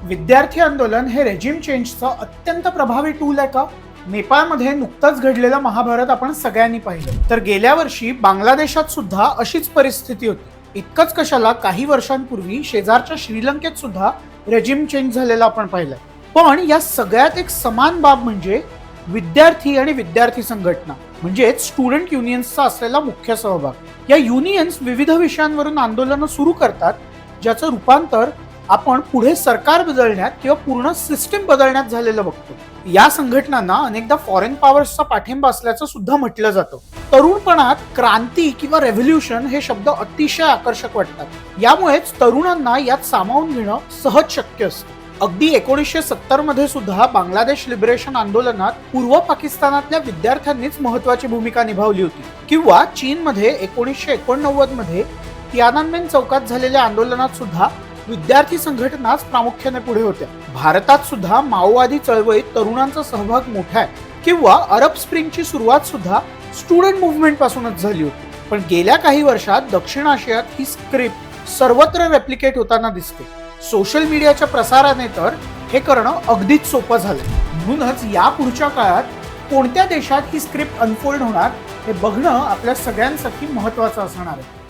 विद्यार्थी आंदोलन हे रेजिम चेंजचं अत्यंत प्रभावी टूल आहे का? नेपाळमध्ये नुकतंच घडलेलं महाभारत आपण सगळ्यांनी पाहिलं. तर गेल्या वर्षी बांगलादेशात सुद्धा अशीच परिस्थिती होती. इतकंच कशाला, काही वर्षांपूर्वी शेजारच्या श्रीलंकेत सुद्धा रेजिम चेंज झालेला आपण पाहिलं. पण या सगळ्यात एक समान बाब म्हणजे विद्यार्थी आणि विद्यार्थी संघटना म्हणजेच स्टुडंट युनियन्सचा असलेला मुख्य सहभाग. या युनियन्स विविध विषयांवरून आंदोलनं सुरू करतात, ज्याचं रूपांतर आपण पुढे सरकार बदलण्यात किंवा पूर्ण सिस्टीम बदलण्यात झालेलं बघतो. या संघटनांना अनेकदा फॉरेन पॉवर्सचा पाठिंबा असल्याचं सुद्धा म्हटलं जातं. तरुणपणात क्रांती किंवा रेव्होल्युशन हे शब्द अतिशय आकर्षक वाटतात. यामुळेच तरुणांना यात सामावून घेणं सहज शक्य असतं. अगदी 1970 मध्ये सुद्धा बांगलादेश लिबरेशन आंदोलनात पूर्व पाकिस्तानातल्या विद्यार्थ्यांनीच महत्वाची भूमिका निभावली होती. किंवा चीनमध्ये 1989 मध्ये तियाननमेन चौकात झालेल्या आंदोलनात सुद्धा विद्यार्थी संघटनाच प्रामुख्याने पुढे होत्या. भारतात सुद्धा माओवादी चळवळीत तरुणांचा सहभाग मोठा आहे. किंवा अरब स्प्रिंगची सुरुवात सुद्धा स्टुडंट मुव्हमेंट पासूनच झाली होती. पण गेल्या काही वर्षात दक्षिण आशियात ही स्क्रिप्ट सर्वत्र रेप्लिकेट होताना दिसते. सोशल मीडियाच्या प्रसाराने तर हे करणं अगदीच सोपं झालंय. म्हणूनच या पुढच्या काळात कोणत्या देशात ही स्क्रिप्ट अनफोल्ड होणार हे बघणं आपल्या सगळ्यांसाठी महत्वाचं असणार आहे.